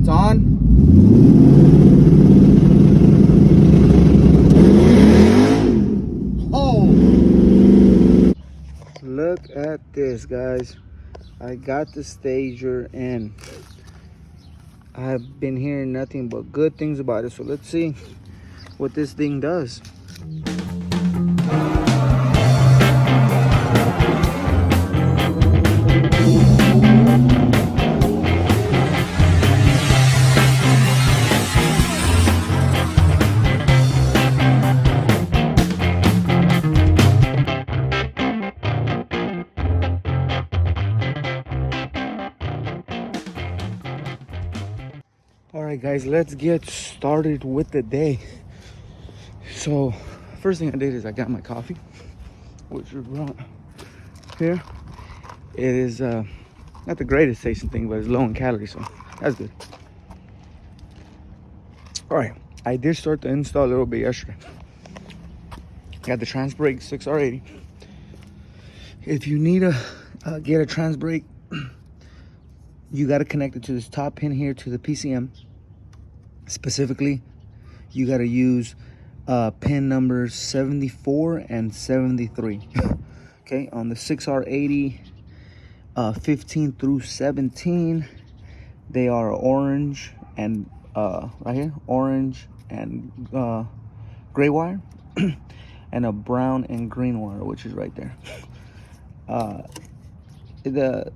It's on. Oh, look at this, guys. I got the stager in. I've been hearing nothing but good things about it, so let's see what this thing does. All right, guys, let's get started with the day. So first thing I did is I got my coffee, which is right here. It is not the greatest tasting thing, but it's low in calories, so that's good. All right, I did start the install a little bit yesterday. Got the Trans Brake 6R80. If you need to get a Trans Brake, you got to connect it to this top pin here to the PCM. Specifically, you got to use pin numbers 74 and 73. Okay, on the 6R80, 15 through 17, they are orange and right here, orange and gray wire, and a brown and green wire, which is right there. The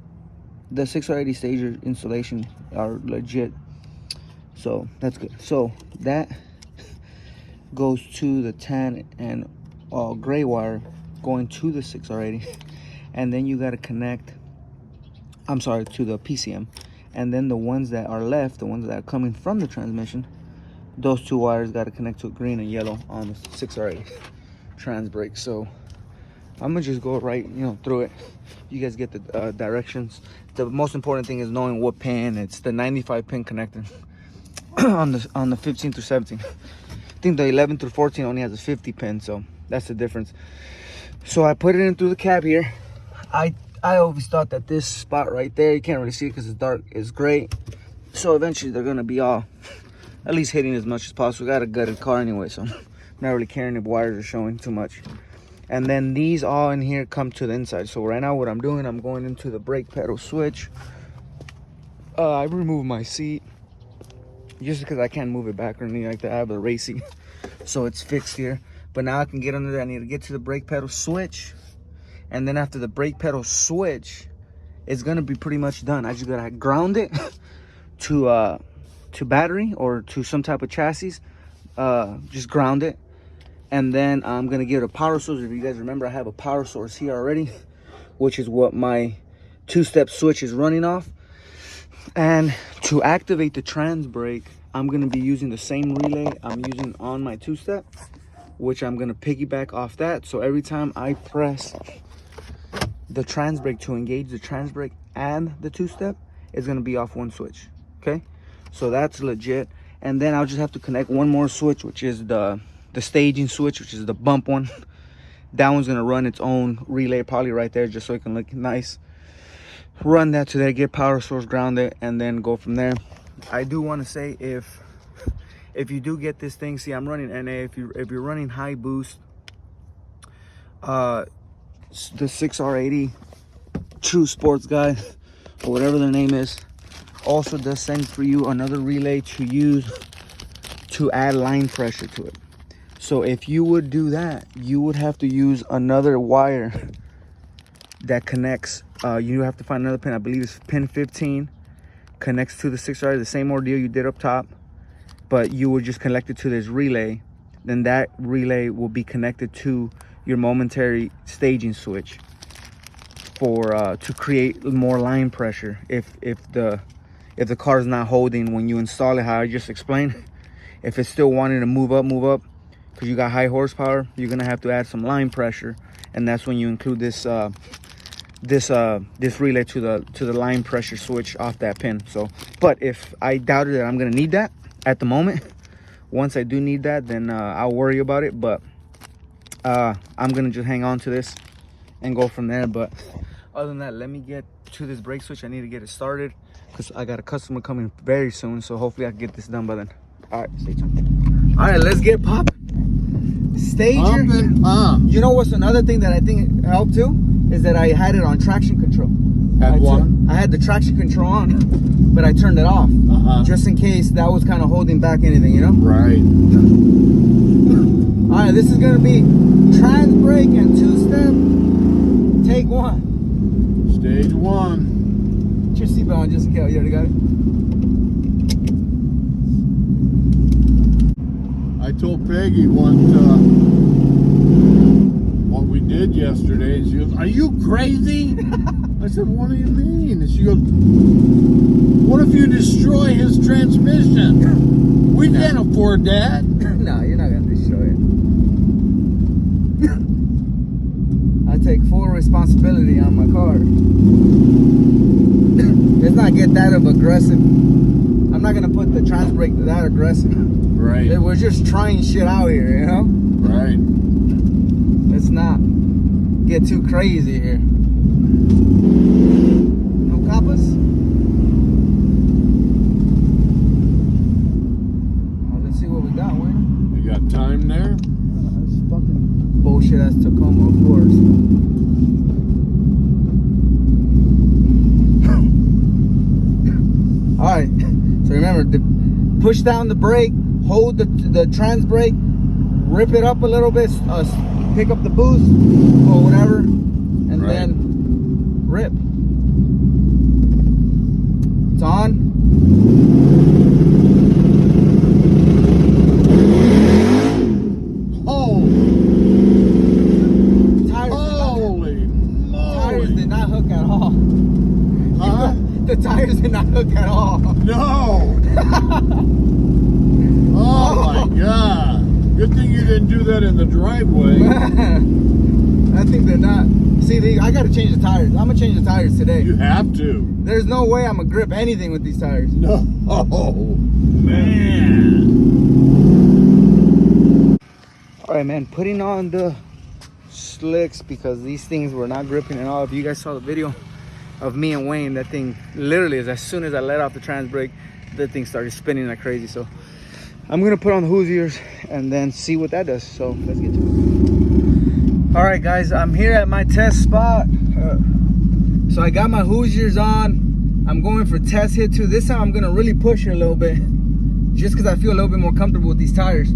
6R80 stager installation are legit, so that's good. So that goes to the tan and gray wire going to the 6R80, and then you got to connect, I'm sorry, to the PCM, and then the ones that are left, the ones that are coming from the transmission, those two wires got to connect to green and yellow on the 6R80 Trans Brake. So I'm gonna just go right, through it. You guys get the directions. The most important thing is knowing what pin. It's the 95 pin connector on the 15 through 17. I think the 11 through 14 only has a 50 pin, so that's the difference. So I put it in through the cab here. I always thought that this spot right there, you can't really see it because it's dark, is great. So eventually they're gonna be all at least hitting as much as possible. We got a gutted car anyway, so I'm not really caring if wires are showing too much. And then these all in here come to the inside. So right now what I'm doing, I'm going into the brake pedal switch. I removed my seat just because I can't move it back or anything like that. I have a racing, so it's fixed here. But now I can get under there. I need to get to the brake pedal switch, and then after the brake pedal switch, it's gonna be pretty much done. I just gotta ground it to battery or to some type of chassis. Just ground it, and then I'm gonna give it a power source. If you guys remember, I have a power source here already, which is what my two-step switch is running off. And to activate the Trans Brake, I'm gonna be using the same relay I'm using on my two-step, which I'm gonna piggyback off that. So every time I press the Trans Brake to engage the Trans Brake and the two-step, it's gonna be off one switch. Okay, so that's legit. And then I'll just have to connect one more switch, which is the staging switch, which is the bump one. That one's gonna run its own relay probably right there, just so it can look nice. Run that to there, get power source, ground it, and then go from there. I do want to say, if you do get this thing, see, I'm running NA. If you're running high boost, the 6R80 True Sports Guy, or whatever their name is, also does send for you another relay to use to add line pressure to it. So if you would do that, you would have to use another wire that connects. You have to find another pin. I believe it's pin 15, connects to the 6R, the same ordeal you did up top, but you would just connect it to this relay. Then that relay will be connected to your momentary staging switch for to create more line pressure if the car is not holding when you install it, how I just explained. If it's still wanting to move up because you got high horsepower, you're gonna have to add some line pressure, and that's when you include this this relay to the line pressure switch off that pin. So, but if I doubted that I'm gonna need that at the moment, once I do need that, then I'll worry about it. But I'm gonna just hang on to this and go from there. But other than that, let me get to this brake switch. I need to get it started. because I got a customer coming very soon, so hopefully I can get this done by then. All right, stay tuned. All right, let's get popping. Stager. You know what's another thing that I think helped too? Is that I had it on traction control. I had the traction control on, but I turned it off. Just in case that was kind of holding back anything, you know? Right. All right, this is going to be trans brake and two-step. Take one. Stage one. Put your seatbelt on just in case. You already got it? I told Peggy what we did yesterday, and she goes, "Are you crazy?" I said, "What do you mean?" And she goes, "What if you destroy his transmission? We can't afford that." No, you're not going to destroy it. I take full responsibility on my car. Let's not get that aggressive. I'm not going to put the trans brake that aggressive. Right. We're just trying shit out here, you know? Right. Let's not get too crazy here. No coppas? Let's see what we got, Wayno. You got time there? That's fucking bullshit ass Tacoma, of course. Alright, so remember, push down the brake, hold the trans brake, rip it up a little bit, pick up the boost or whatever, and then rip. It's on. Tires did not hook at all. Huh? The tires did not hook at all. No. Oh my God. Good thing you didn't do that in the driveway. I think they're not. See, I got to change the tires. I'm going to change the tires today. You have to. There's no way I'm going to grip anything with these tires. No. Man. All right, man. Putting on the slicks because these things were not gripping at all. If you guys saw the video of me and Wayne, that thing literally is as soon as I let off the trans brake, the thing started spinning like crazy. So I'm going to put on the Hoosiers and then see what that does. So let's get to it. All right, guys, I'm here at my test spot. So I got my Hoosiers on. I'm going for test hit too. This time I'm going to really push it a little bit just because I feel a little bit more comfortable with these tires.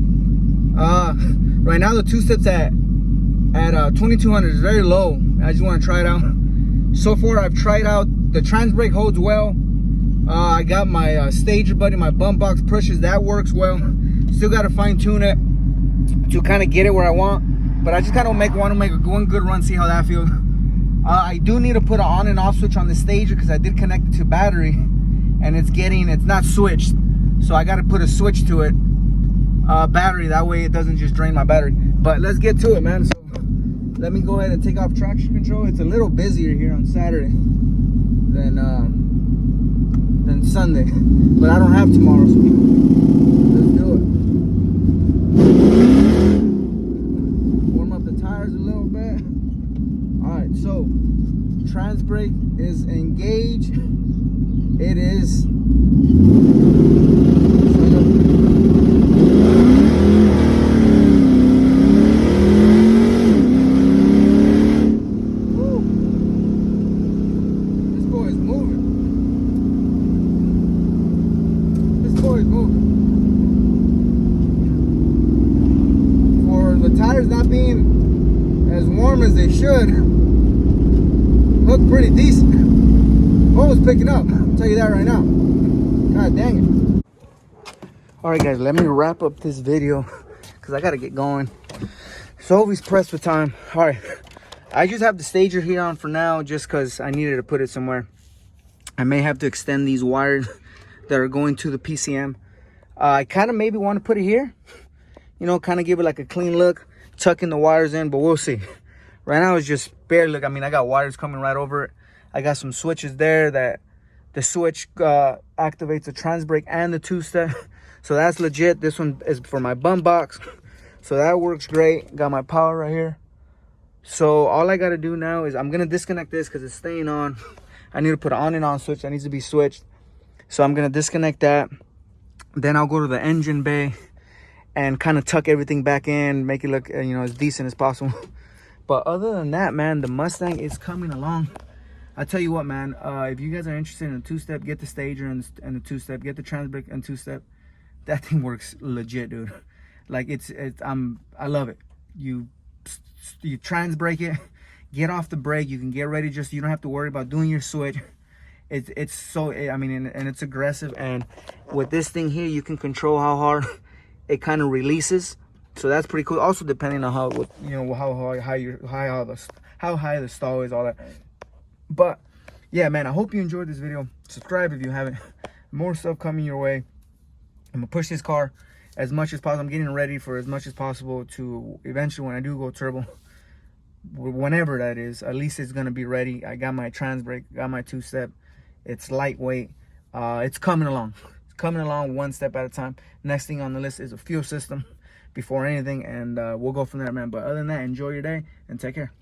Right now the two-step's at 2200 is very low. I just want to try it out. So far I've tried out the trans brake, holds well. I got my stager buddy, my bump box pushes, that works well. Still got to fine tune it to kind of get it where I want, but I just kind of want to make one good run, see how that feels. I do need to put an on and off switch on the stager because I did connect it to battery and it's not switched, so I got to put a switch to it, battery, that way it doesn't just drain my battery. But let's get to it, man. So let me go ahead and take off traction control. It's a little busier here on Saturday than Sunday, but I don't have tomorrow, so let's do it. Warm up the tires a little bit. All right, so trans brake is engaged. It is tires not being as warm as they should, look pretty decent. Almost picking up, I'll tell you that right now. God dang it. All right, guys, let me wrap up this video because I gotta get going. So always pressed for time. All right, I just have the stager here on for now just because I needed to put it somewhere. I may have to extend these wires that are going to the PCM. I kind of maybe want to put it here, you know, kind of give it like a clean look, tucking the wires in, but we'll see. Right now it's just bare look. I mean, I got wires coming right over it. I got some switches there that the switch activates the trans brake and the two-step, so that's legit. This one is for my bump box, so that works great. Got my power right here. So all I got to do now is I'm gonna disconnect this because it's staying on. I need to put an on and on switch that needs to be switched. So I'm gonna disconnect that. Then I'll go to the engine bay and kind of tuck everything back in, make it look, you know, as decent as possible. But other than that, man, the Mustang is coming along. I tell you what, man, if you guys are interested in a two-step, get the Stager and the two-step, get the Trans Brake and two-step. That thing works legit, dude. Like I love it. You trans brake it, get off the brake, you can get ready, just you don't have to worry about doing your switch. It's so, I mean, and it's aggressive, and with this thing here you can control how hard it kind of releases, so that's pretty cool. Also depending on how, you know, how high the stall is, all that. But yeah, man, I hope you enjoyed this video. Subscribe if you haven't. More stuff coming your way. I'm gonna push this car as much as possible. I'm getting ready for as much as possible to eventually, when I do go turbo, whenever that is, at least it's gonna be ready. I got my trans brake, got my two-step. It's lightweight. It's coming along. It's coming along one step at a time. Next thing on the list is a fuel system before anything, and we'll go from there, man. But other than that, enjoy your day and take care.